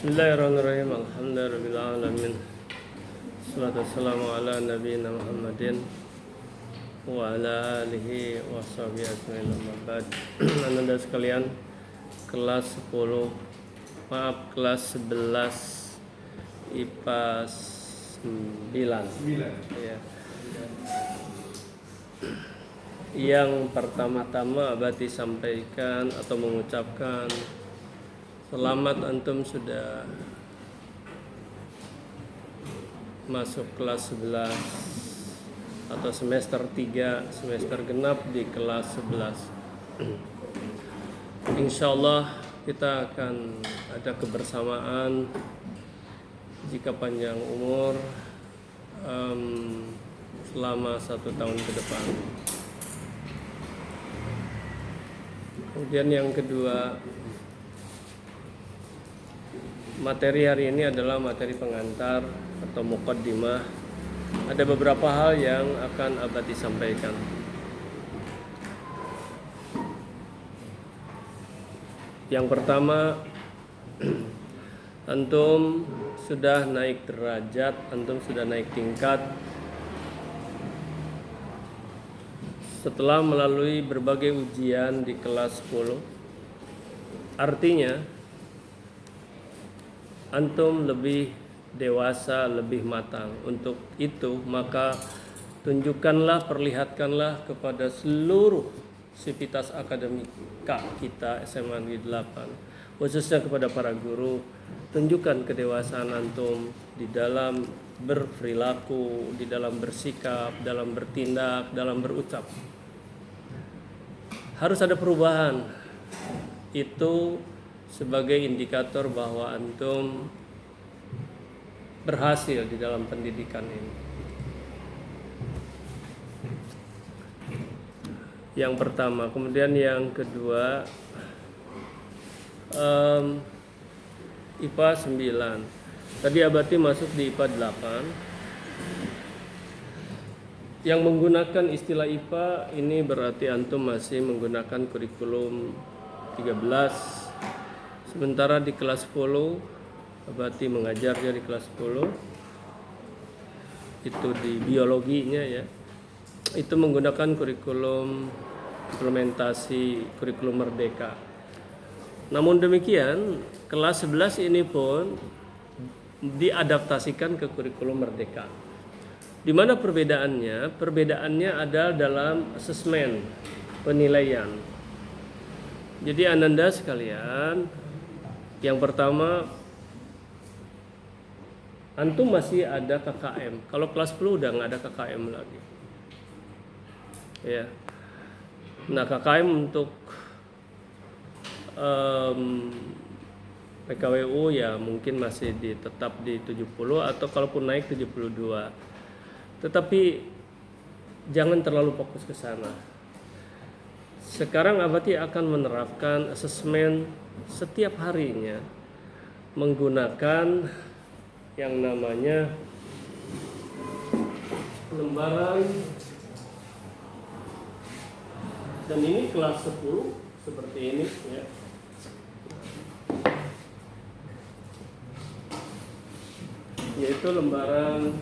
Bismillahirrahmanirrahim. Alhamdulillahirrahmanirrahim. Salatu wassalamu ala nabiyina Muhammadin wa ala alihi wa sahbihi ajma'in. Amma ba'd. Anda sekalian, kelas 11 IPA 9. Ya. Yang pertama-tama Abati sampaikan atau mengucapkan selamat antum sudah masuk kelas 11 atau semester 3, semester genap di kelas 11. Insyaallah kita akan ada kebersamaan jika panjang umur selama 1 tahun ke depan. Kemudian yang kedua, materi hari ini adalah materi pengantar atau muqaddimah. Ada beberapa hal yang akan Abati sampaikan. Yang pertama, antum sudah naik derajat, antum sudah naik tingkat setelah melalui berbagai ujian di kelas 10. Artinya antum lebih dewasa, lebih matang. Untuk itu maka tunjukkanlah, perlihatkanlah kepada seluruh sivitas akademika kita SMA Negeri 8, khususnya kepada para guru, tunjukkan kedewasaan antum di dalam berperilaku, di dalam bersikap, dalam bertindak, dalam berucap. Harus ada perubahan. Itu sebagai indikator bahwa antum berhasil di dalam pendidikan ini. Yang pertama. Kemudian yang kedua, IPA 9. Tadi Abati masuk di IPA 8. Yang menggunakan istilah IPA ini berarti antum masih menggunakan kurikulum 13. Sementara di kelas 10 Abati mengajarnya di kelas 10 itu di biologinya ya, itu menggunakan kurikulum implementasi kurikulum merdeka. Namun demikian kelas 11 ini pun diadaptasikan ke kurikulum merdeka. Di mana perbedaannya? Perbedaannya ada dalam asesmen, penilaian. Jadi ananda sekalian, yang pertama, antum masih ada KKM. Kalau kelas 10 udah nggak ada KKM lagi. Ya. Nah, KKM untuk PKWU ya mungkin masih tetap di 70 atau kalaupun naik 72. Tetapi jangan terlalu fokus ke sana. Sekarang Abati akan menerapkan asesmen setiap harinya menggunakan yang namanya lembaran, dan ini kelas 10 seperti ini ya. Yaitu lembaran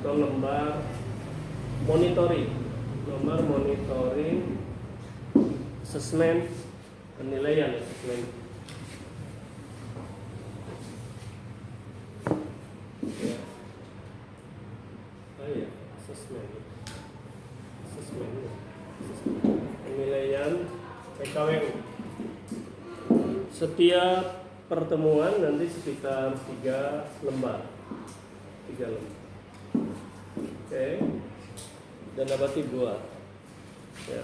atau lembar monitoring, asesmen, penilaian asesmen. Ya. Oh iya, asesmen. Penilaian PKWU. Setiap pertemuan nanti sekitar 3 lembar. Oke. Dan Abati buat. Ya.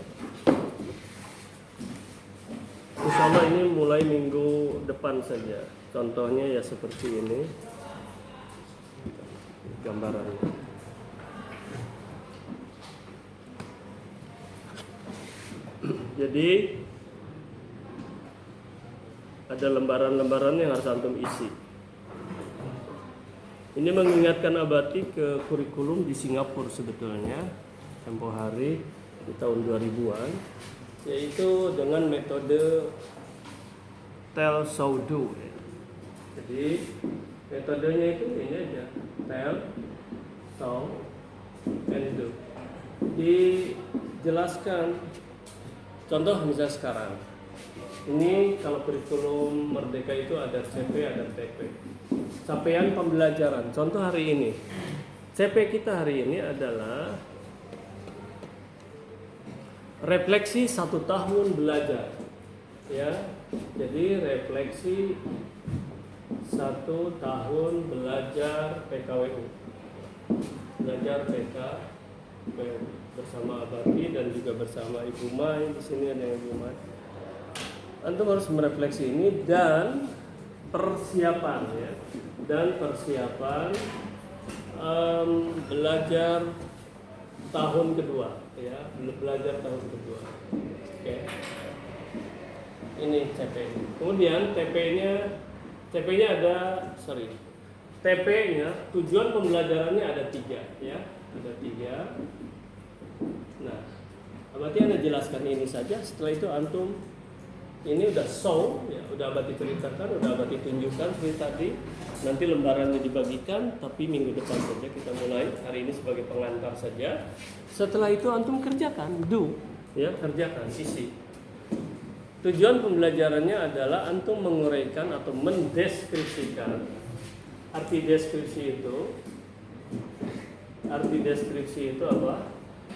Insyaallah ini mulai minggu depan saja. Contohnya ya seperti ini gambarannya. Jadi ada lembaran-lembaran yang harus antum isi. Ini mengingatkan Abati ke kurikulum di Singapura sebetulnya, tempo hari di tahun 2000-an. yaitu dengan metode tell, show, do. Jadi metodenya itu ini aja, tell, show, and do. Dijelaskan. Contoh misalnya sekarang, ini kalau kurikulum Merdeka itu ada CP, ada TP. Capaian pembelajaran. Contoh hari ini, CP kita hari ini adalah refleksi 1 tahun belajar, ya. Jadi refleksi 1 tahun belajar PKWU, belajar PKWU bersama Abati dan juga bersama Ibu Mai. Di sini ada Ibu Mai. Antum harus merefleksi ini dan persiapan, ya, dan persiapan belajar tahun kedua, ya, belajar tahun kedua. Oke. Ini CP. Kemudian TP-nya ada, TP-nya tujuan pembelajarannya ada 3, ya, ada 3. Nah, berarti Anda jelaskan ini saja. Setelah itu antum ini udah show, ya, udah Abati ceritakan, udah Abati tunjukkan seperti tadi. Nanti lembarannya dibagikan, tapi minggu depan saja kita mulai. Hari ini sebagai pengantar saja. Setelah itu antum kerjakan, do, ya, kerjakan, isi. Tujuan pembelajarannya adalah antum menguraikan atau mendeskripsikan. Arti deskripsi itu apa?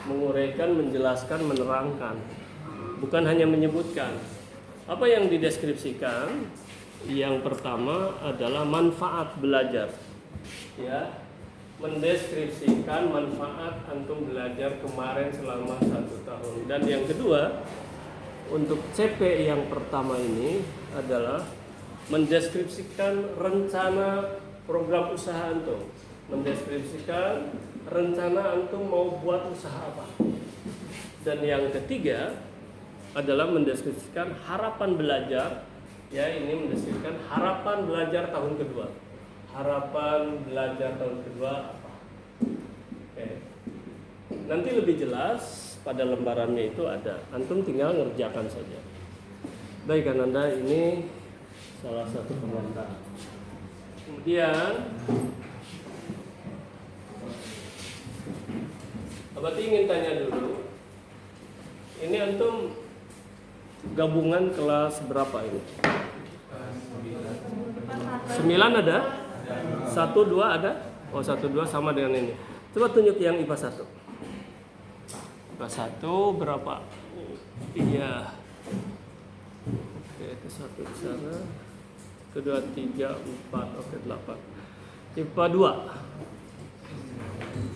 Menguraikan, menjelaskan, menerangkan. Bukan hanya menyebutkan. Apa yang dideskripsikan? Yang pertama adalah manfaat belajar, ya, mendeskripsikan manfaat antum belajar kemarin selama 1 tahun. Dan yang kedua, untuk CP yang pertama ini adalah mendeskripsikan rencana program usaha antum, mendeskripsikan rencana antum mau buat usaha apa. Dan yang ketiga adalah mendeskripsikan harapan belajar, ya, ini mendeskripsikan harapan belajar tahun kedua. Harapan belajar tahun kedua apa? Oke. Nanti lebih jelas pada lembarannya itu ada. Antum tinggal ngerjakan saja. Baik, Ananda, ini salah satu pengantar. Kemudian Abati ingin tanya dulu. Ini antum gabungan kelas berapa ini? 9 ada? 1, 2 ada? Oh, 1, 2 sama dengan ini. Coba tunjuk yang IPA 1. IPA 1 berapa? Iya. Oke, itu 1 di sana. Kedua 3, 4, oke 8. IPA 2.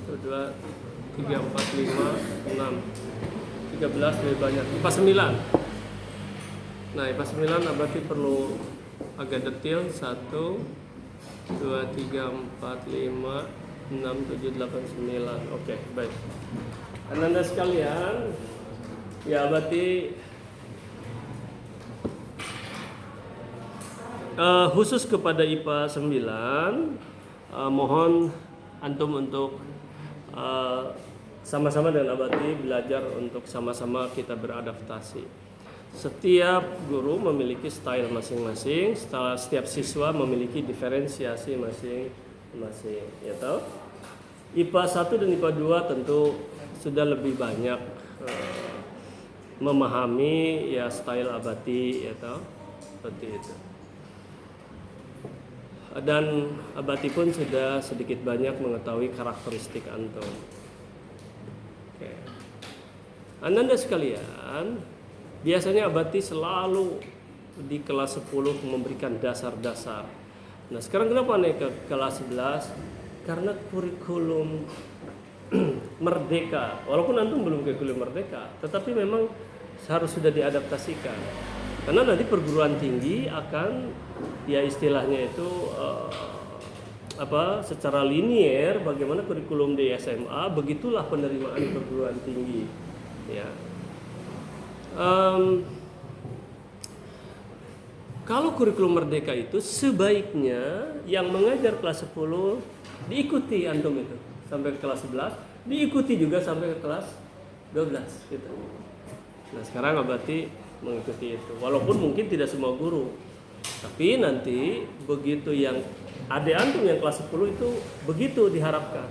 2, 3, 4, 5, 6. 13 lebih banyak. IPA 9. Nah, IPA 9 berarti perlu agak detail. 1, 2, 3, 4, 5, 6, 7, 8, 9. Oke, baik. Ananda sekalian, ya berarti khusus kepada IPA 9, mohon antum untuk sama-sama dengan Abati belajar untuk sama-sama kita beradaptasi. Setiap guru memiliki style masing-masing, setiap siswa memiliki diferensiasi masing-masing, ya tahu? IPA 1 dan IPA 2 tentu sudah lebih banyak memahami ya style Abati, ya tahu? Seperti itu. Dan Abati pun sudah sedikit banyak mengetahui karakteristik antum. Oke. Ananda sekalian, biasanya Abati selalu di kelas 10 memberikan dasar-dasar. Nah, sekarang kenapa naik ke kelas 11? Karena kurikulum Merdeka, walaupun antum belum kurikulum Merdeka, tetapi memang harus sudah diadaptasikan. Karena nanti perguruan tinggi akan, ya istilahnya itu secara linier, bagaimana kurikulum di SMA, begitulah penerimaan perguruan tinggi, ya. Kalau kurikulum Merdeka itu sebaiknya yang mengajar kelas 10 diikuti antum itu sampai ke kelas 11, diikuti juga sampai ke kelas 12 gitu. Nah sekarang Abati mengikuti itu, walaupun mungkin tidak semua guru, tapi nanti begitu yang adik antum yang kelas 10 itu begitu diharapkan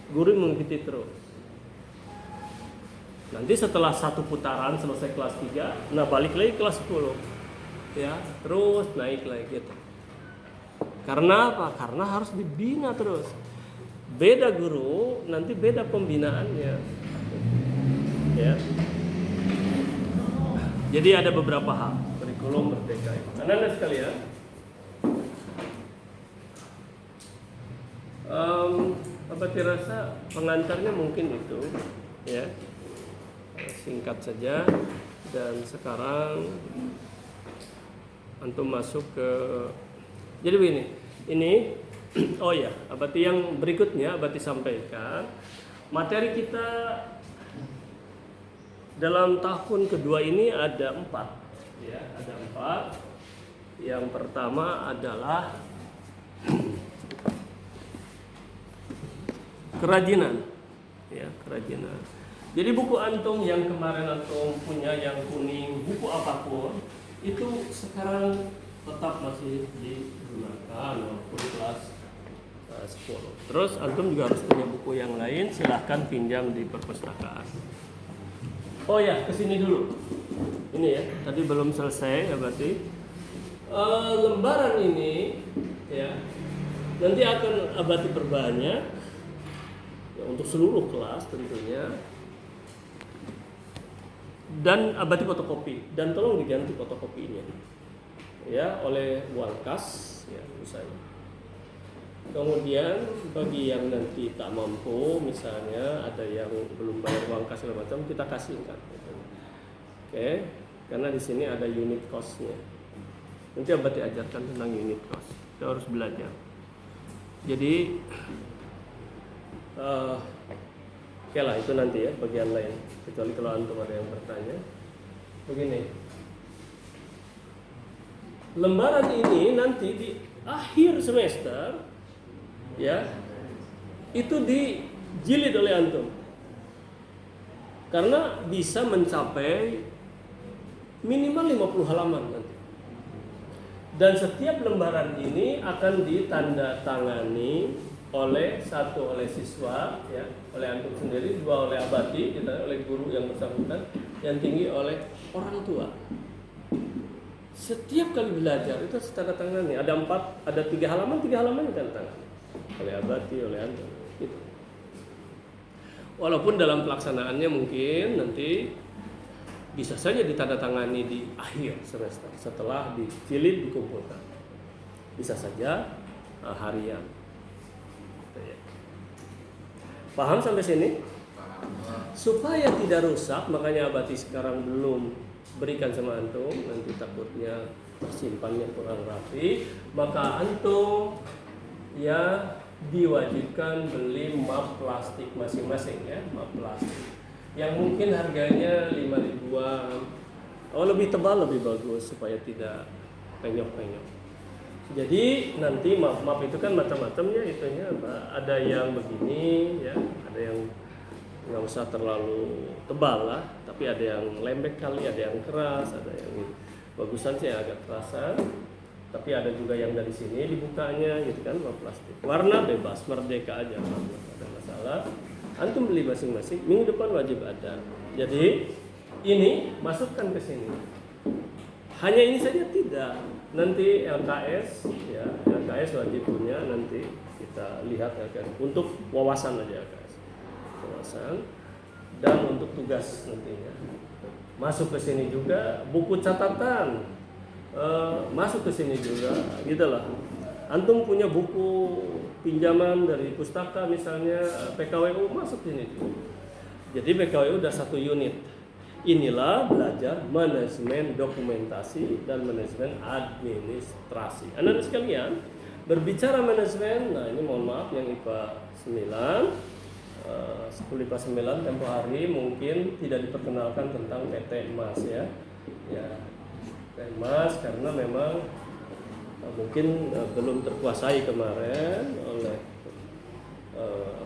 guru mengikuti terus. Nanti setelah satu putaran selesai kelas 3, nah balik lagi kelas 10 ya, terus naik lagi gitu. Karena apa? Karena harus dibina terus. Beda guru, nanti beda pembinaannya ya. Jadi ada beberapa hal kurikulum merdeka itu. Anak-anak sekalian, Abati rasa pengantarnya mungkin itu ya, singkat saja. Dan sekarang antum masuk ke, jadi begini, ini oh ya, Abati yang berikutnya Abati sampaikan materi kita dalam tahun kedua ini ada 4 ya, ada 4. Yang pertama adalah kerajinan ya, kerajinan. Jadi buku antum yang kemarin antum punya yang kuning, buku apapun itu sekarang tetap masih digunakan walaupun kelas 10. Terus antum juga harus punya buku yang lain, silahkan pinjam di perpustakaan. Oh ya, kesini dulu. Ini ya, tadi belum selesai ya berarti. Lembaran ini ya, nanti akan Abati perbanyak ya, untuk seluruh kelas tentunya. Dan Abati fotokopi, dan tolong diganti fotokopinya ya oleh Wangkas ya misalnya. Kemudian bagi yang nanti tak mampu, misalnya ada yang belum bayar uang kas segala macam, kita kasihkan. Oke, karena di sini ada unit cost-nya. Nanti Abati ajarkan tentang unit cost. Kita harus belajar. Jadi, oke lah itu nanti ya bagian lain. Kecuali kalau antum ada yang bertanya. Begini, lembaran ini nanti di akhir semester ya, itu dijilid oleh antum karena bisa mencapai minimal 50 halaman nanti. Dan setiap lembaran ini akan ditandatangani oleh satu oleh siswa ya, oleh antum sendiri, 2 oleh Abati, kita oleh guru yang bersangkutan, yang tinggi oleh orang tua. Setiap kali belajar itu harus tanda tangani. Ada 4, ada 3 halaman, 3 halaman tanda tangani oleh Abati, oleh antum gitu. Walaupun dalam pelaksanaannya mungkin nanti bisa saja ditandatangani di akhir semester setelah dijilid dikumpulkan. Bisa saja harian. Paham sampai sini? Supaya tidak rusak, makanya Abati sekarang belum berikan sama antum, nanti takutnya tersimpannya kurang rapi, maka antum ya diwajibkan beli map plastik masing-masing ya, map plastik yang mungkin harganya 5 ribuan. Oh, lebih tebal lebih bagus supaya tidak penyok-penyok. Jadi nanti map itu kan macam-macamnya itunya, ada yang begini ya, ada yang nggak usah terlalu tebal lah, tapi ada yang lembek kali, ada yang keras, ada yang bagusan sih agak kerasan. Tapi ada juga yang dari sini dibukanya gitu kan, map plastik. Warna bebas, merdeka aja, nggak ada masalah. Antum beli masing-masing, minggu depan wajib ada. Jadi ini masukkan ke sini. Hanya ini saja tidak. Nanti LKS ya, LKS wajib punya, nanti kita lihat akan untuk wawasan aja LKS. Wawasan dan untuk tugas nantinya. Masuk ke sini juga buku catatan. Masuk ke sini juga, gitulah. Antum punya buku pinjaman dari pustaka misalnya PKWU, masuk sini juga. Jadi PKWU udah 1 unit. Inilah belajar manajemen dokumentasi dan manajemen administrasi. Anak-anak sekalian, berbicara manajemen, nah ini mohon maaf yang IPA 9, 10 IPA 9 tempo hari mungkin tidak diperkenalkan tentang PT Mas ya. Ya. Mas karena memang mungkin belum terkuasai kemarin oleh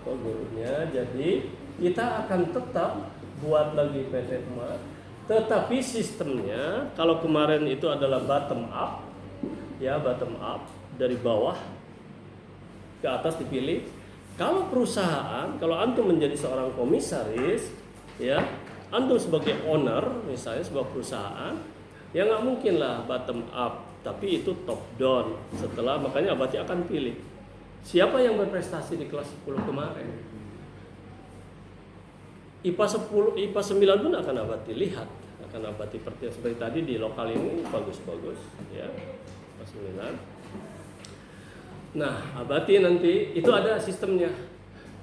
gurunya, jadi kita akan tetap buat lagi PT Mas, Tetapi sistemnya kalau kemarin itu adalah bottom up, ya bottom up dari bawah ke atas dipilih. Kalau perusahaan, kalau antum menjadi seorang komisaris, ya antum sebagai owner misalnya sebuah perusahaan, ya nggak mungkin lah bottom up, tapi itu top down. Setelah makanya Abati akan pilih siapa yang berprestasi di kelas 10 kemarin. IPA 10, IPA 9 pun akan Abati lihat, akan Abati seperti tadi di lokal ini bagus-bagus, ya IPA 9. Nah, Abati nanti itu ada sistemnya.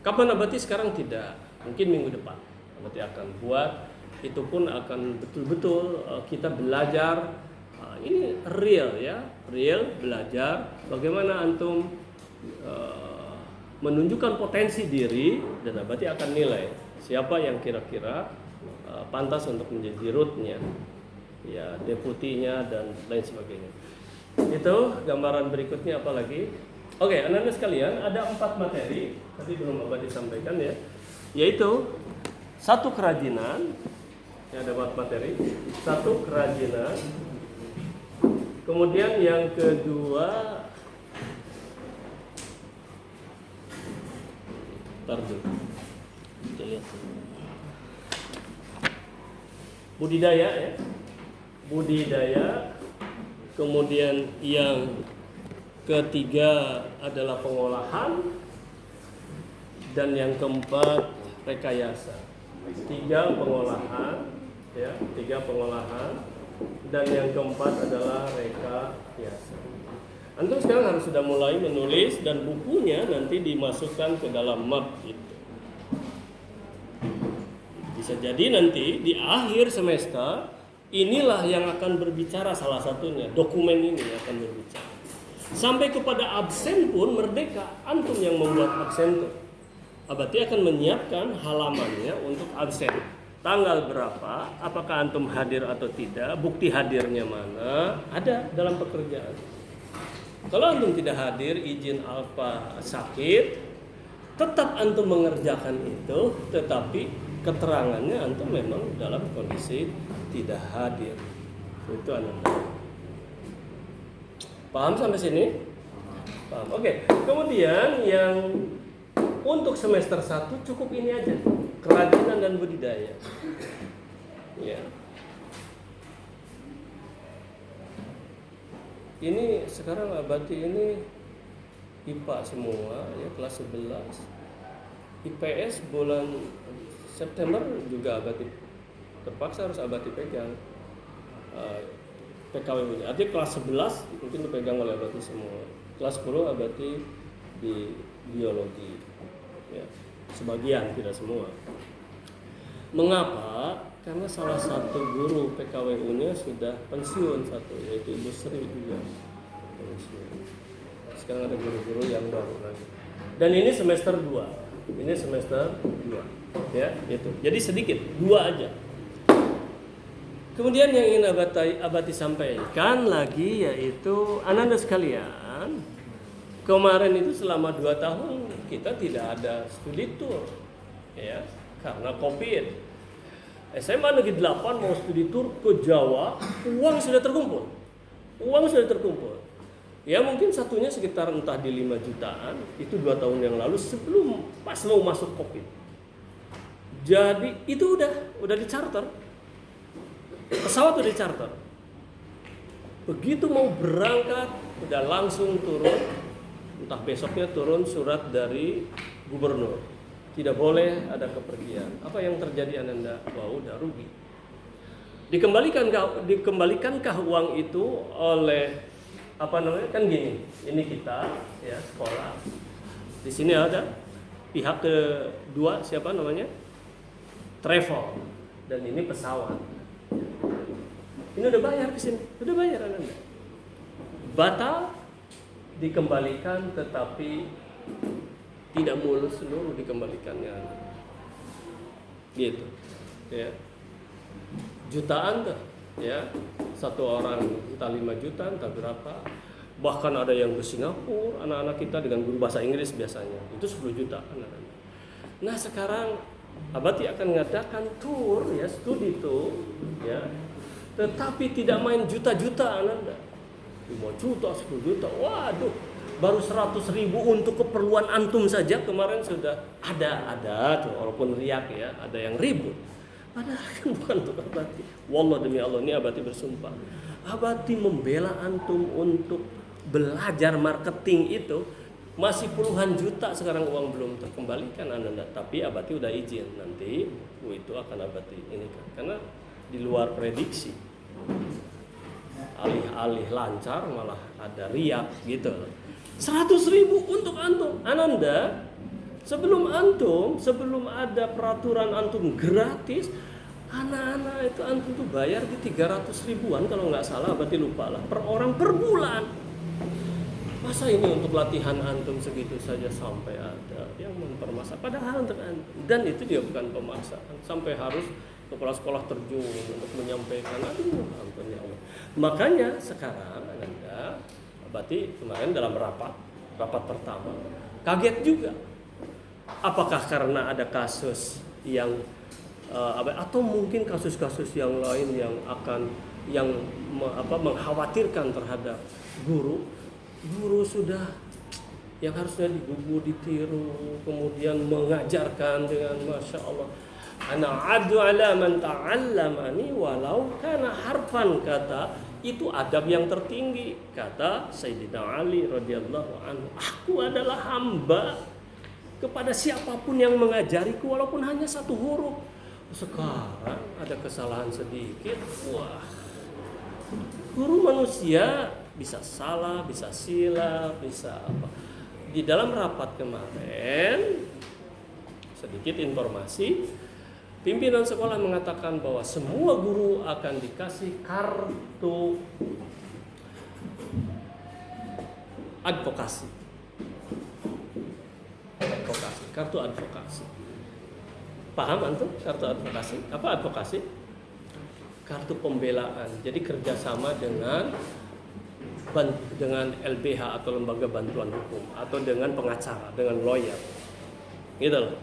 Kapan Abati? Sekarang tidak, mungkin minggu depan Abati akan buat. Itu pun akan betul-betul kita belajar. Ini real ya, real belajar bagaimana antum menunjukkan potensi diri, dan Abati akan nilai siapa yang kira-kira pantas untuk menjadi rootnya, ya deputinya dan lain sebagainya. Itu gambaran berikutnya apa lagi? Oke, anak-anak sekalian, ada 4 materi tadi belum Abati sampaikan ya, yaitu 1 kerajinan, ya ada 4 materi, 1 kerajinan, kemudian yang kedua kita lihat budidaya ya, budidaya, kemudian yang ketiga adalah pengolahan, dan yang keempat rekayasa. 3 pengolahan, ya 3 pengolahan, dan yang keempat adalah rekayasa. Antum sekarang harus sudah mulai menulis, dan bukunya nanti dimasukkan ke dalam map itu. Bisa jadi nanti di akhir semester inilah yang akan berbicara, salah satunya dokumen ini akan berbicara. Sampai kepada absen pun merdeka, antum yang membuat absen itu. Abati akan menyiapkan halamannya untuk absen. Tanggal berapa, apakah antum hadir atau tidak, bukti hadirnya mana, ada dalam pekerjaan. Kalau antum tidak hadir, izin alfa sakit, tetap antum mengerjakan itu, tetapi keterangannya antum memang dalam kondisi tidak hadir. Itu Ananda. Paham sampai sini? Paham. Oke. Kemudian yang untuk semester 1 cukup ini aja, kerajinan dan budidaya. Ya. Ini sekarang Abati ini IPA semua ya, kelas 11. IPS bulan September juga Abati terpaksa harus Abati pegang PKW-nya. Artinya kelas 11 mungkin dipegang oleh Abati semua. Kelas 10 Abati di biologi. Ya, sebagian, tidak semua. Mengapa? Karena salah satu guru PKWU-nya sudah pensiun satu, yaitu Ibu Sri juga pensiun. Sekarang ada guru-guru yang baru lagi. Dan ini semester 2. Ini semester 2. Ya, itu. Jadi sedikit, 2 aja. Kemudian yang ingin Abati sampaikan lagi yaitu anak-anak sekalian, kemarin itu selama 2 tahun kita tidak ada studi tour, ya, karena COVID. SMA Negeri 8 mau studi tour ke Jawa, uang sudah terkumpul. Ya mungkin satunya sekitar entah di 5 jutaan, itu 2 tahun yang lalu sebelum pas mau masuk COVID. Jadi itu udah di-charter. Pesawat udah di-charter. Begitu mau berangkat, udah langsung turun, entah besoknya turun surat dari gubernur. Tidak boleh ada kepergian. Apa yang terjadi Ananda? Wah, udah rugi. Dikembalikankah uang itu oleh apa namanya? Kan gini, ini kita ya sekolah. Di sini ada pihak kedua siapa namanya? Travel, dan ini pesawat. Ini udah bayar ke sini, udah bayar Ananda. Batal dikembalikan, tetapi tidak mulus seluruh dikembalikannya, gitu, ya. Jutaan tuh, ya. Satu orang entah 5 juta, entah berapa. Bahkan ada yang ke Singapura, anak-anak kita dengan guru bahasa Inggris biasanya itu 10 juta anak-anak. Nah sekarang Abati akan mengadakan tour ya, studi tour ya. Tetapi tidak main juta-juta Ananda. 5 juta, 10 juta. Waduh, baru 100.000 untuk keperluan antum saja kemarin sudah ada tuh, walaupun riak ya, ada yang ribut. Padahal kan bukan untuk Abati. Wallah demi Allah, ini Abati bersumpah. Abati membela antum untuk belajar marketing itu masih puluhan juta sekarang uang belum terkembalikan Ananda. Tapi Abati udah izin nanti itu akan Abati ini kan, karena di luar prediksi. Alih-alih lancar malah ada riak gitu. 100.000 untuk antum Ananda. Sebelum ada peraturan antum gratis, anak-anak itu antum tuh bayar di 300 ribuan kalau nggak salah, Abati lupa lah, per orang per bulan. Masa ini untuk latihan antum segitu saja sampai ada yang mempermasalahkan, padahal untuk antum, dan itu juga bukan pemaksaan sampai harus kepala sekolah terjun untuk menyampaikan, aduh ampun ya Allah. Makanya sekarang Ananda, Abati kemarin dalam rapat pertama kaget juga. Apakah karena ada kasus yang atau mungkin kasus-kasus yang lain yang akan mengkhawatirkan terhadap guru sudah yang harusnya digugu, ditiru, kemudian mengajarkan dengan masya Allah. Ana adu ala man ta'allamani walau kana harfan, kata itu adab yang tertinggi, kata Sayyidina Ali radhiyallahu anhu. Aku adalah hamba kepada siapapun yang mengajariku walaupun hanya satu huruf. Sekarang ada kesalahan sedikit, wah, guru manusia bisa salah, bisa silap, bisa apa. Di dalam rapat kemarin sedikit informasi, pimpinan sekolah mengatakan bahwa semua guru akan dikasih kartu advokasi. Kartu advokasi. Paham antum kartu advokasi? Apa advokasi? Kartu pembelaan. Jadi kerjasama dengan LBH atau lembaga bantuan hukum atau dengan pengacara, dengan lawyer. Gitu loh.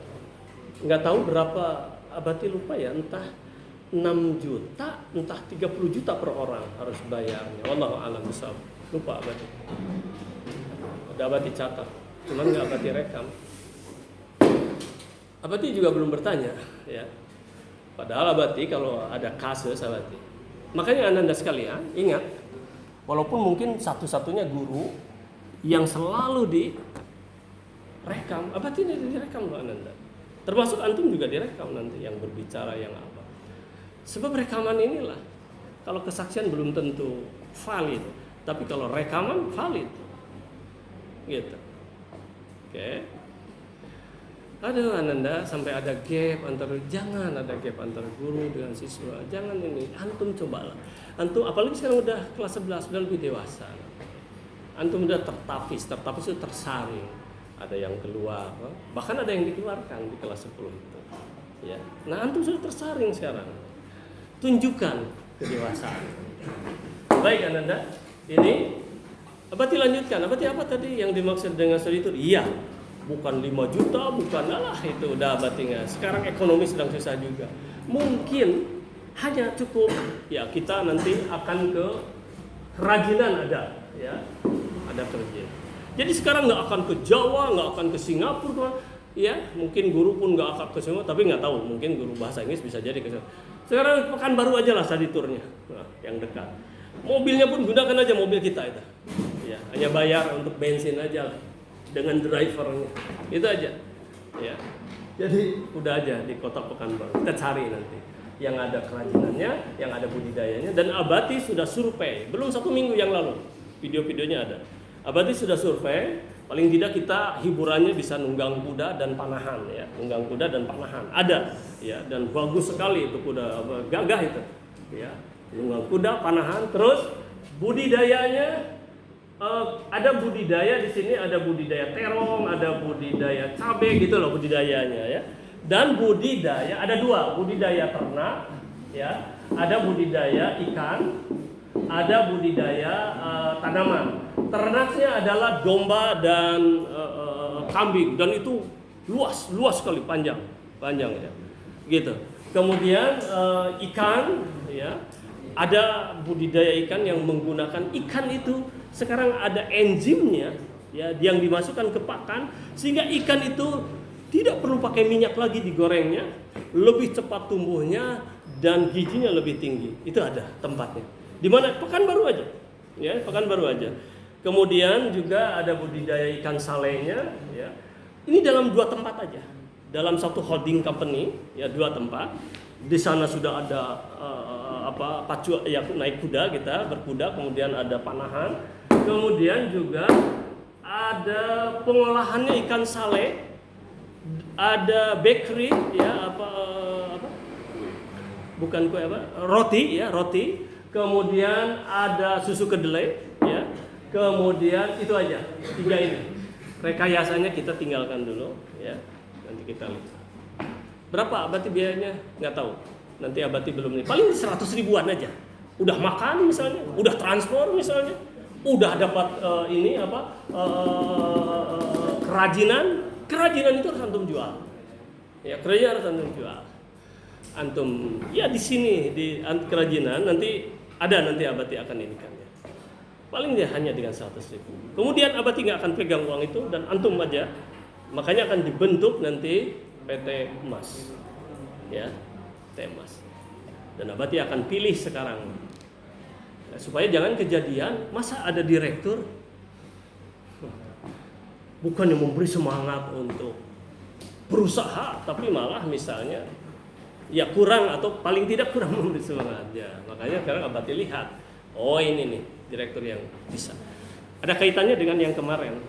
Nggak tahu berapa, Abati lupa ya, entah 6 juta, entah 30 juta per orang harus bayarnya. Wallahu a'lam bishawab. Lupa Abati. Udah Abati catat, cuman nggak Abati rekam. Abati juga belum bertanya, ya. Padahal Abati kalau ada kasus Abati. Makanya Ananda sekalian ingat, walaupun mungkin satu-satunya guru yang selalu direkam, Abati ini direkam loh Ananda. Termasuk antum juga direkam nanti yang berbicara yang apa. Sebab rekaman inilah, kalau kesaksian belum tentu valid, tapi kalau rekaman valid, gitu. Oke. Aduh Ananda, sampai ada gap jangan ada gap antara guru dengan siswa. Jangan ini, antum cobalah. Antum apalagi sekarang udah kelas 11, udah lebih dewasa. Antum udah tertapis itu tersaring. Ada yang keluar, bahkan ada yang dikeluarkan di kelas 10 itu. Ya. Nah, antum sudah tersaring sekarang. Tunjukkan kedewasaan. Baik Ananda, ini Abati lanjutkan. Abati apa tadi yang dimaksud dengan studi itu? Iya. Bukan 5 juta, bukan itu udah Abati nggak. Sekarang ekonomi sedang susah juga. Mungkin hanya cukup ya kita nanti akan ke kerajinan ada kerajinan. Jadi sekarang nggak akan ke Jawa, nggak akan ke Singapura, ya mungkin guru pun nggak akan ke Singapura, tapi nggak tahu mungkin guru bahasa Inggris bisa jadi ke sana. Sekarang Pekanbaru aja lah study tournya, yang dekat. Mobilnya pun gunakan aja mobil kita itu, ya hanya bayar untuk bensin aja lah. Dengan drivernya, itu aja, ya. Jadi udah aja di kota Pekanbaru. Kita cari nanti yang ada kerajinannya, yang ada budidayanya. Dan Abati sudah survei, belum 1 minggu yang lalu, video-videonya ada. Abati sudah survei, paling tidak kita hiburannya bisa nunggang kuda dan panahan, ya. Nunggang kuda dan panahan ada, ya. Dan bagus sekali itu kuda, gagah itu, ya. Nunggang kuda, panahan, terus budidayanya. Ada budidaya di sini, ada budidaya terong, ada budidaya cabai gitu loh budidayanya ya. Dan budidaya ada 2, budidaya ternak ya, ada budidaya ikan, ada budidaya tanaman. Ternaknya adalah domba dan kambing dan itu luas sekali panjang panjang ya. Gitu. Kemudian ikan ya. Ada budidaya ikan yang menggunakan ikan itu sekarang ada enzimnya ya yang dimasukkan ke pakan sehingga ikan itu tidak perlu pakai minyak lagi digorengnya, lebih cepat tumbuhnya dan gizinya lebih tinggi. Itu ada tempatnya. Di mana? Pekanbaru aja. Ya, Pekanbaru aja. Kemudian juga ada budidaya ikan salenya ya. Ini dalam 2 tempat aja. Dalam satu holding company ya 2 tempat. Di sana sudah ada pacu ya naik kuda kita berkuda, kemudian ada panahan, kemudian juga ada pengolahannya ikan sale, ada bakery ya bukan kue roti ya roti, kemudian ada susu kedelai ya, kemudian itu aja 3 ini. Rekayasanya kita tinggalkan dulu ya, nanti kita lihat. Berapa berarti biayanya? Nggak tahu. Nanti Abati belum nih. Paling 100 ribuan aja. Udah makan misalnya, udah transport misalnya, udah dapat kerajinan. Kerajinan itu harus antum jual. Ya, kerajinan harus antum jual. Antum ya di sini di kerajinan nanti Abati akan inikannya. Paling dia hanya dengan 100 ribu. Kemudian Abati nggak akan pegang uang itu dan antum aja. Makanya akan dibentuk nanti PT Emas. Ya. Emas. Dan Abati akan pilih sekarang ya, supaya jangan kejadian masa ada direktur bukan yang memberi semangat untuk berusaha tapi malah misalnya ya kurang atau paling tidak kurang memberi semangat ya. Makanya sekarang Abati lihat, oh ini nih direktur yang bisa. Ada kaitannya dengan yang kemarin.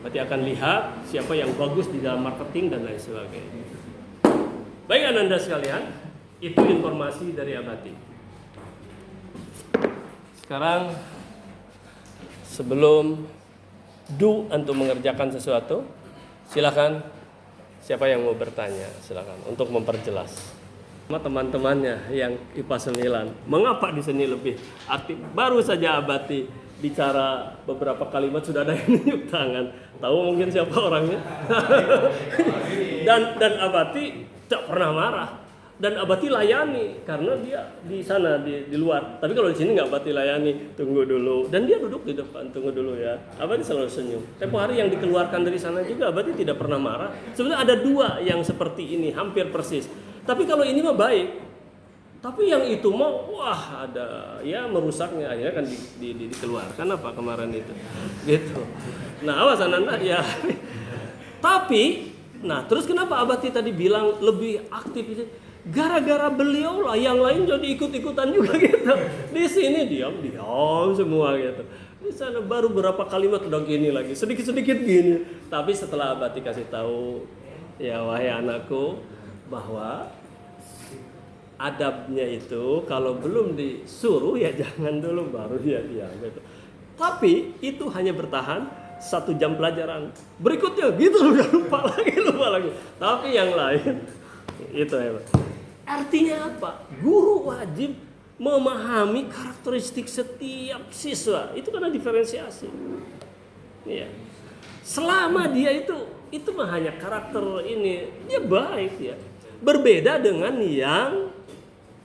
Abati akan lihat siapa yang bagus di dalam marketing dan lain sebagainya. Baik Anda sekalian, itu informasi dari Abati. Sekarang sebelum antum mengerjakan sesuatu, silakan siapa yang mau bertanya, silakan untuk memperjelas. Sama teman-temannya yang IPA 9, mengapa di sini lebih aktif? Baru saja Abati bicara beberapa kalimat sudah ada yang nunjuk tangan. Tahu mungkin siapa orangnya? dan Abati tak pernah marah dan Abati layani karena dia di sana di luar. Tapi kalau di sini nggak Abati layani, tunggu dulu. Dan dia duduk di depan, tunggu dulu ya. Abati selalu senyum. Tempo hari yang dikeluarkan dari sana juga Abati tidak pernah marah. Sebenarnya ada 2 yang seperti ini, hampir persis. Tapi kalau ini mah baik. Tapi yang itu mah wah ada ya merusaknya, akhirnya kan dikeluarkan apa kemarin itu. Gitu. Nah, awas anak-anak ya. Tapi nah, terus kenapa Abati tadi bilang lebih aktif itu? Gara-gara beliau lah, yang lain jadi ikut-ikutan juga gitu. Di sini diam semua gitu. Di sana baru berapa kalimat udah gini lagi, sedikit-sedikit gini. Tapi setelah Abati kasih tahu, ya wahai anakku, bahwa adabnya itu kalau belum disuruh ya jangan dulu baru dia diam gitu. Tapi itu hanya bertahan 1 jam pelajaran, berikutnya gitu udah lupa lagi. Tapi yang lain itu hebat. Artinya apa? Guru wajib memahami karakteristik setiap siswa. Itu karena diferensiasi. Ya. Selama dia itu mah hanya karakter ini, dia baik ya. Berbeda dengan yang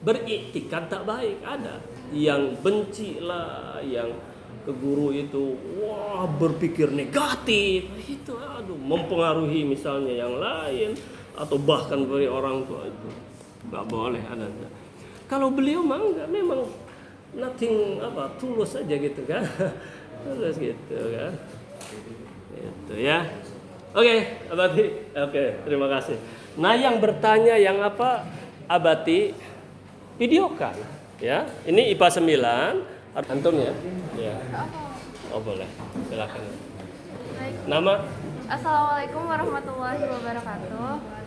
beriktikad tak baik, ada yang benci lah, yang ke guru itu wah berpikir negatif, itu mempengaruhi misalnya yang lain atau bahkan dari orang tua, itu nggak boleh ada. Kalau beliau mah enggak, memang nothing tulus aja gitu kan. Tulus gitu kan. Itu ya. Oke, Abati. Oke, terima kasih. Nah, yang bertanya yang Abati videokan ya. Ini IPA 9. Antum ya? Ya. Oh boleh, silakan. Baik. Nama? Assalamualaikum warahmatullahi wabarakatuh.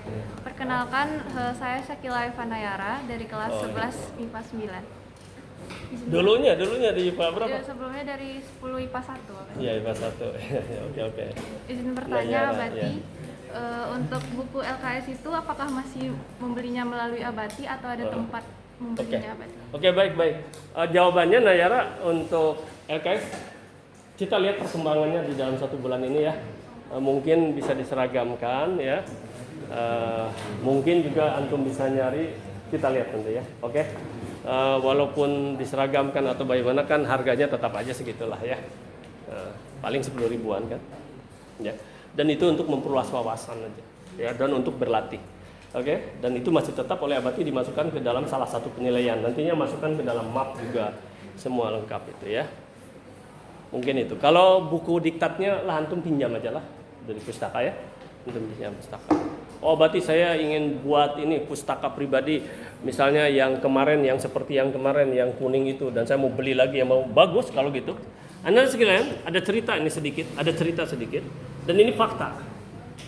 Perkenalkan, saya Syakila Ivanayara dari kelas 11 IPA 9. Dulunya di IPA berapa? Sebelumnya dari 10 IPA 1. Iya, IPA 1. Oke. Izin bertanya, Abati, untuk buku LKS itu apakah masih membelinya melalui Abati atau ada tempat membelinya Abati? Oke, baik. Jawabannya Nayara untuk LKS kita lihat perkembangannya di dalam 1 bulan ini ya. Mungkin bisa diseragamkan ya. Mungkin juga antum bisa nyari, kita lihat nanti ya. Oke. Walaupun diseragamkan atau bagaimana kan harganya tetap aja segitulah ya. Paling 10 ribuan kan. Ya. Dan itu untuk memperluas wawasan aja. Ya, dan untuk berlatih. Oke, dan itu masih tetap oleh Abati dimasukkan ke dalam salah satu penilaian. Nantinya masukkan ke dalam map juga, semua lengkap itu ya. Mungkin itu. Kalau buku diktatnya lah antum pinjam aja lah dari pustaka ya. Antum pinjam pustaka. Oh, berarti saya ingin buat ini pustaka pribadi, misalnya yang kemarin, yang seperti yang kemarin, yang kuning itu, dan saya mau beli lagi yang mau bagus kalau gitu. Anda sekalian, ada cerita ini sedikit, dan ini fakta.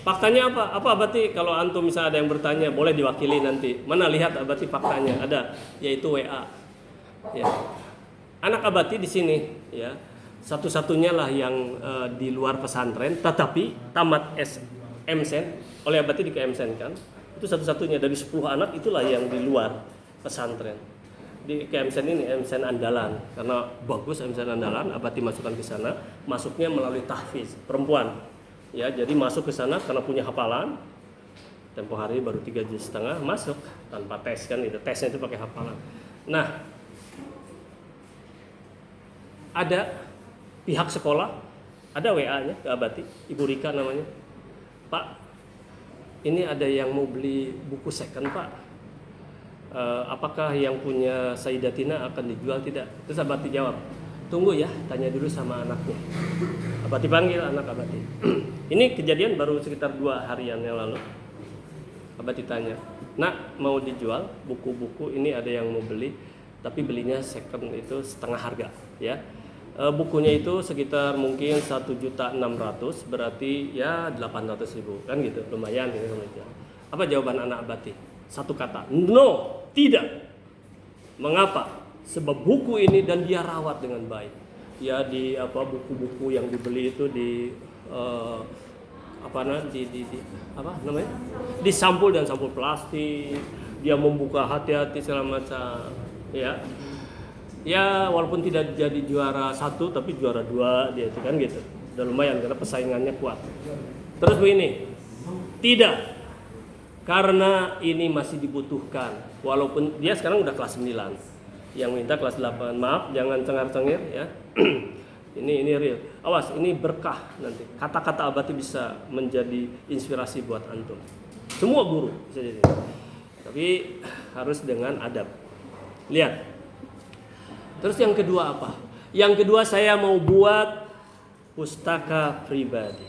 Faktanya apa? Apa Abati kalau antum misalnya ada yang bertanya, boleh diwakili nanti. Mana lihat Abati faktanya? Ada, yaitu WA. Ya. Anak Abati di sini, ya, satu-satunya lah yang di luar pesantren, tetapi tamat MSen, oleh Abati di KMSen kan. Itu satu-satunya dari 10 anak itulah yang di luar pesantren. Di KMSen ini MSen andalan, karena bagus MSen andalan, Abati masukkan ke sana, masuknya melalui tahfiz perempuan. Ya, jadi masuk ke sana karena punya hafalan. Tempo hari baru 3,5 juz masuk tanpa tes kan, itu tesnya itu pakai hafalan. Nah, ada pihak sekolah, ada WA-nya ke Abati, Ibu Rika namanya. Pak, ini ada yang mau beli buku second Pak. Apakah yang punya Sayyidatina akan dijual tidak? Terus Abati jawab, tunggu ya, tanya dulu sama anaknya. Abati panggil anak Abati. Ini kejadian baru sekitar 2 harian yang lalu. Abati tanya, nak mau dijual buku-buku ini, ada yang mau beli, tapi belinya second itu setengah harga ya. Bukunya itu sekitar mungkin 1.600.000, berarti ya 800.000 kan gitu, lumayan gitu. Apa jawaban anak Abati? Satu kata, no, tidak. Mengapa? Sebab buku ini dan dia rawat dengan baik. Ya, di buku-buku yang dibeli itu disampul dan sampul plastik, dia membuka hati-hati segala macam ya. Ya, walaupun tidak jadi juara 1 tapi juara 2 dia itu kan gitu. Udah lumayan karena persaingannya kuat. Terus begini, tidak, karena ini masih dibutuhkan. Walaupun dia sekarang udah kelas 9, yang minta kelas 8. Maaf, jangan cengar-cengir ya. Ini real. Awas, ini berkah nanti. Kata-kata Abati bisa menjadi inspirasi buat antum. Semua guru bisa jadi. Tapi harus dengan adab. Lihat. Terus yang kedua apa? Yang kedua saya mau buat pustaka pribadi.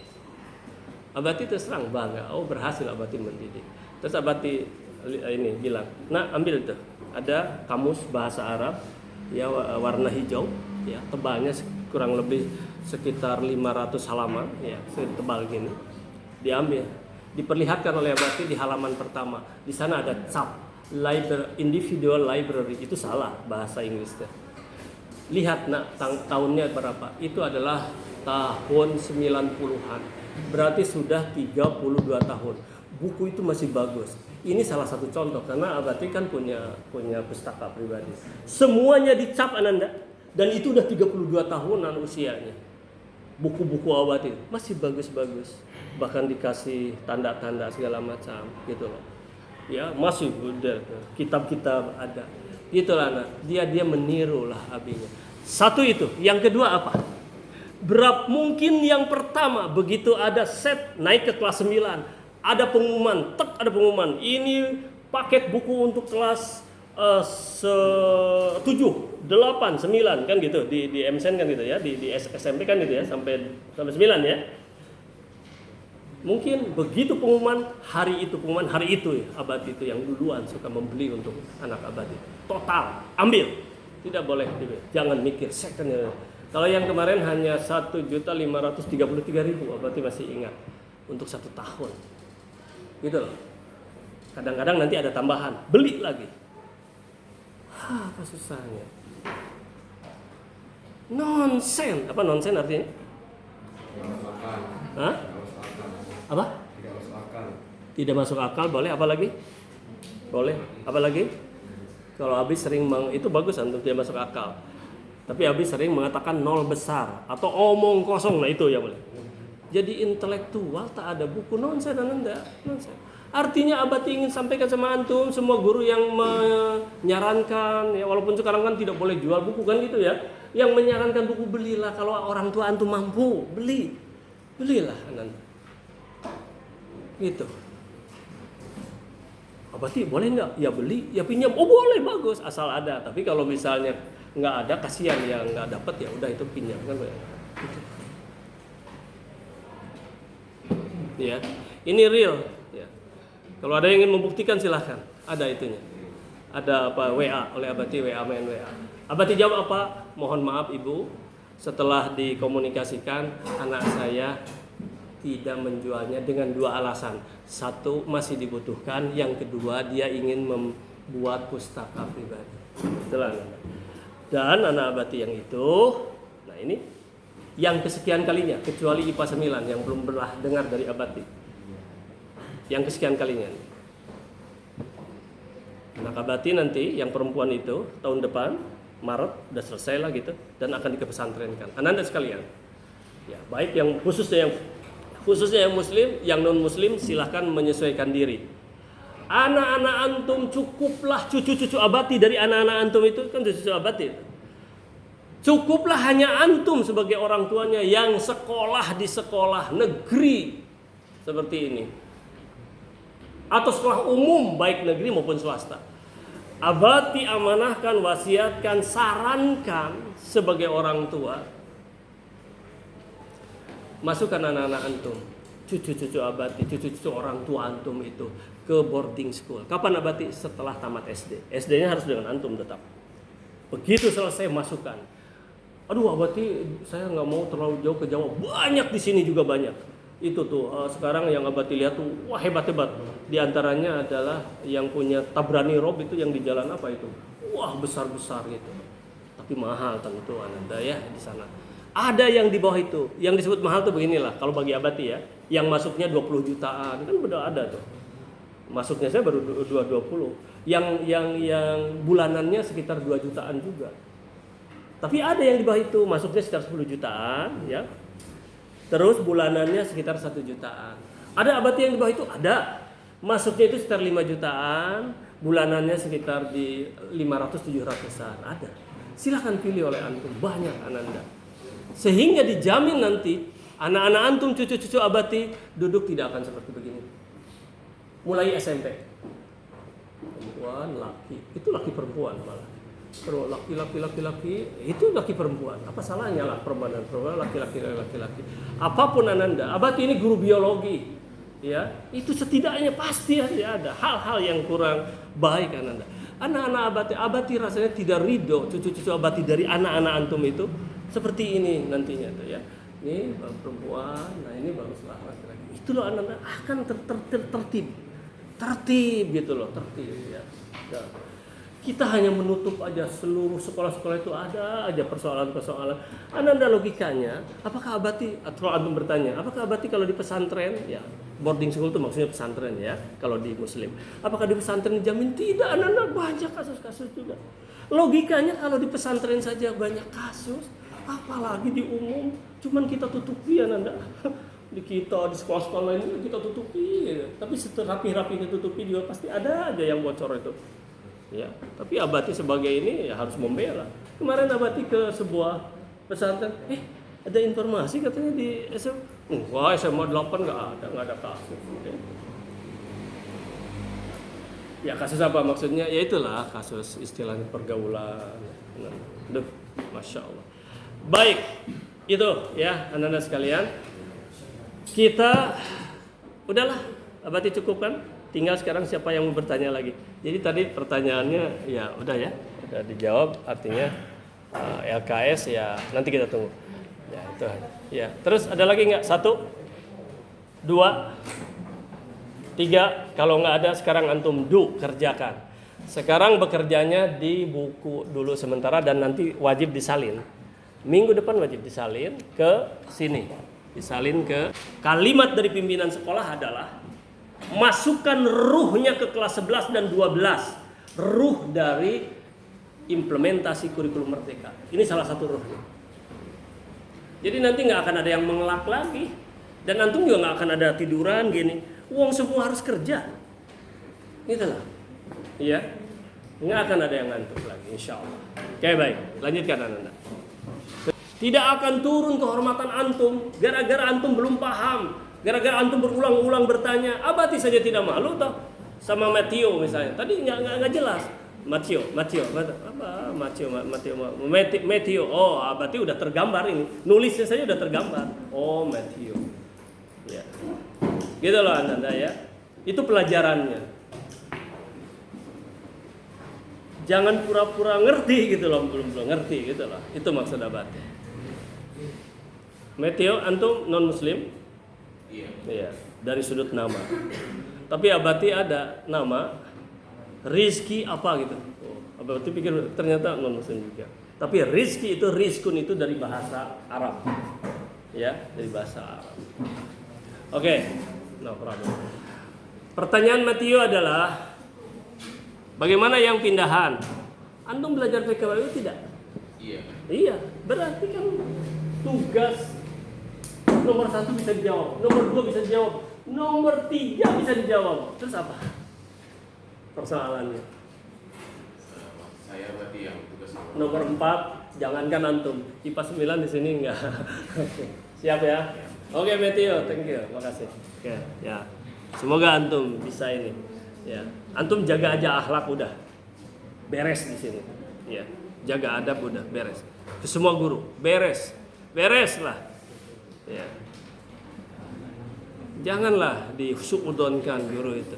Abati terserang bangga. Oh, berhasil Abati mendidik. Terus Abati ini bilang, nah ambil tuh. Ada kamus bahasa Arab ya, warna hijau ya, tebalnya kurang lebih sekitar 500 halaman ya, tebal gini. Diambil, diperlihatkan oleh Abati di halaman pertama. Di sana ada cap individual library, itu salah bahasa Inggrisnya. Lihat nak tahunnya berapa? Itu adalah tahun 90-an. Berarti sudah 32 tahun. Buku itu masih bagus. Ini salah satu contoh karena Abati kan punya pustaka pribadi. Semuanya dicap Ananda, dan itu udah 32 tahunan usianya. Buku-buku Abati masih bagus-bagus. Bahkan dikasih tanda-tanda segala macam gitu loh. Ya, masih udah kitab-kitab ada. Itulah anak. Dia meniru lah abinya. Satu itu. Yang kedua apa? Mungkin yang pertama begitu ada set naik ke kelas 9. Ada pengumuman, ada pengumuman. Ini paket buku untuk kelas 7, 8, 9 kan gitu di MSen kan gitu ya, di SMP kan gitu ya, sampai 9 ya. Mungkin begitu pengumuman hari itu ya, Abati itu yang duluan suka membeli untuk anak Abati. Total, ambil. Tidak boleh, jangan mikir second ya. Kalau yang kemarin hanya 1.533.000, Abati masih ingat untuk 1 tahun. Gitu loh. Kadang-kadang nanti ada tambahan, beli lagi. Apa susahnya? Nonsen. Apa nonsen artinya? Hah? Apa? Tidak masuk akal. Boleh apa lagi? Boleh. Apa lagi? Kalau Abi sering itu bagus untuk tidak masuk akal. Tapi Abi sering mengatakan nol besar atau omong kosong, nah itu ya boleh. Jadi intelektual tak ada buku nonsen Ananda, nonsen. Artinya Abati ingin sampaikan sama antum, semua guru yang menyarankan, ya walaupun sekarang kan tidak boleh jual buku kan gitu ya, yang menyarankan buku belilah, kalau orang tua antum mampu belilah anak. Gitu. Abati boleh nggak? Ya beli, ya pinjam. Oh boleh, bagus, asal ada. Tapi kalau misalnya nggak ada, kasihan yang nggak dapat, ya udah itu pinjam kan. Gitu. Ya, ini real. Ya. Kalau ada yang ingin membuktikan silahkan, ada itunya. Ada apa WA oleh Abati, WA main WA. Abati jawab apa? Mohon maaf Ibu, setelah dikomunikasikan anak saya tidak menjualnya dengan dua alasan. Satu, masih dibutuhkan. Yang kedua, dia ingin membuat pustaka pribadi. Itulah anak. Dan anak Abati yang itu, nah ini yang kesekian kalinya, kecuali IPA 9 yang belum pernah dengar dari Abati. Yang kesekian kalinya. Anak Abati nanti yang perempuan itu tahun depan Maret udah selesai lah gitu, dan akan dikepesantrenkan. Anak-anak sekalian, ya baik yang khususnya yang muslim, yang non muslim silahkan menyesuaikan diri. Anak-anak antum cukuplah cucu-cucu Abati dari anak-anak antum itu kan cucu-cucu Abati. Cukuplah hanya antum sebagai orang tuanya yang sekolah di sekolah negeri seperti ini, atau sekolah umum baik negeri maupun swasta. Abati amanahkan, wasiatkan, sarankan sebagai orang tua, masukkan anak-anak antum, cucu-cucu Abati, cucu-cucu orang tua antum itu ke boarding school. Kapan Abati? Setelah tamat SD. SD-nya harus dengan antum tetap. Begitu selesai masukkan. Aduh Abati, saya nggak mau terlalu jauh ke Jawa. Banyak di sini juga banyak. Itu tuh sekarang yang Abati lihat tuh, wah hebat-hebat. Di antaranya adalah yang punya Tabrani Rob itu yang di jalan apa itu? Wah besar-besar gitu. Tapi mahal tentu Ananda ya di sana. Ada yang di bawah itu, yang disebut mahal tuh beginilah. Kalau bagi Abati ya, yang masuknya 20 jutaan kan udah ada tuh. Masuknya saya baru 20. Yang bulanannya sekitar 2 jutaan juga. Tapi ada yang di bawah itu masuknya sekitar 10 jutaan ya. Terus bulanannya sekitar 1 jutaan. Ada Abati yang di bawah itu? Ada. Masuknya itu sekitar 5 jutaan, bulanannya sekitar di 500-700an. Ada. Silahkan pilih oleh antum, banyak Ananda. Sehingga dijamin nanti anak-anak antum, cucu-cucu Abati duduk tidak akan seperti begini. Mulai SMP. Perempuan, laki. Itu laki perempuan malah. Laki-laki itu laki perempuan. Apa salahnya lah perempuan dan perempuan, laki-laki. Apapun Ananda, Abati ini guru biologi, ya itu setidaknya pasti ada hal-hal yang kurang baik Ananda. Anak-anak Abati rasanya tidak ridho cucu-cucu Abati dari anak-anak antum itu seperti ini nantinya tuh ya. Ini baru perempuan, nah ini baru laki-laki. Itu loh Ananda akan tertib gitu loh, tertib ya. Nah, kita hanya menutup aja seluruh sekolah-sekolah itu ada aja persoalan-persoalan. Ananda logikanya, apakah Abati, atau antum bertanya, apakah Abati kalau di pesantren, ya boarding school itu maksudnya pesantren ya, kalau di muslim. Apakah di pesantren dijamin? Tidak, Ananda banyak kasus-kasus juga. Logikanya kalau di pesantren saja banyak kasus, apalagi di umum, cuman kita tutupi Ananda. Di sekolah-sekolah lain kita tutupi, tapi setelah rapi-rapi ditutupi juga pasti ada aja yang bocor itu. Ya, tapi Abati sebagai ini ya harus membela. Kemarin Abati ke sebuah pesantren, ada informasi katanya di SMA. Wah, SMA 8 nggak ada kasus. Ya kasus apa maksudnya? Ya itulah kasus istilahnya pergaulan. Duh, masya Allah. Baik, itu ya anak-anak sekalian. Kita udahlah, Abati cukup kan? Tinggal sekarang siapa yang mau bertanya lagi. Jadi tadi pertanyaannya ya udah dijawab, artinya LKS ya nanti kita tunggu. Ya itu ya. Terus ada lagi nggak? 1, 2, 3. Kalau nggak ada sekarang antum kerjakan. Sekarang bekerjanya di buku dulu sementara dan nanti wajib disalin. Minggu depan wajib disalin ke sini. Disalin ke kalimat dari pimpinan sekolah adalah masukkan ruhnya ke kelas 11 dan 12. Ruh dari implementasi kurikulum merdeka. Ini salah satu ruhnya. Jadi nanti nggak akan ada yang mengelak lagi. Dan antum juga nggak akan ada tiduran gini. Uang semua harus kerja. Itulah. Iya. Nggak akan ada yang ngantuk lagi, insya Allah. Oke, baik. Lanjutkan anak-anak. Tidak akan turun kehormatan antum gara-gara antum belum paham, gara-gara antum berulang-ulang bertanya. Abati saja tidak malu toh sama Matthew misalnya. Tadi nggak jelas. Matthew. Oh, abati udah tergambar ini. Nulisnya saja udah tergambar. Oh, Matthew. Ya. Gitu loh Anda ya. Itu pelajarannya. Jangan pura-pura ngerti gitu loh, belum ngerti gitu loh. Itu maksud abati. Matthew, antum non muslim? Iya. Dari sudut nama. Tapi abati ada nama Rizki apa gitu. Oh, abati pikir ternyata non muslim juga. Tapi rizki itu rizkun itu dari bahasa Arab. Ya, dari bahasa Arab. Oke. No problem. Pertanyaan Matthew adalah bagaimana yang pindahan? Antum belajar PKWU tidak? Iya. Berarti kan tugas nomor 1 bisa dijawab, nomor 2 bisa dijawab, nomor 3 bisa dijawab. Terus apa persoalannya? Saya berarti yang tugas Nomor 4, jangankan antum, IPA 9 di sini enggak. Siap ya? Oke, Matthew, thank you, makasih. Oke, ya. Semoga antum bisa ini. Ya, antum jaga aja akhlak udah. Beres di sini. Ya, jaga adab udah beres. Ke semua guru, beres lah. Ya. Janganlah disuudonkan guru itu.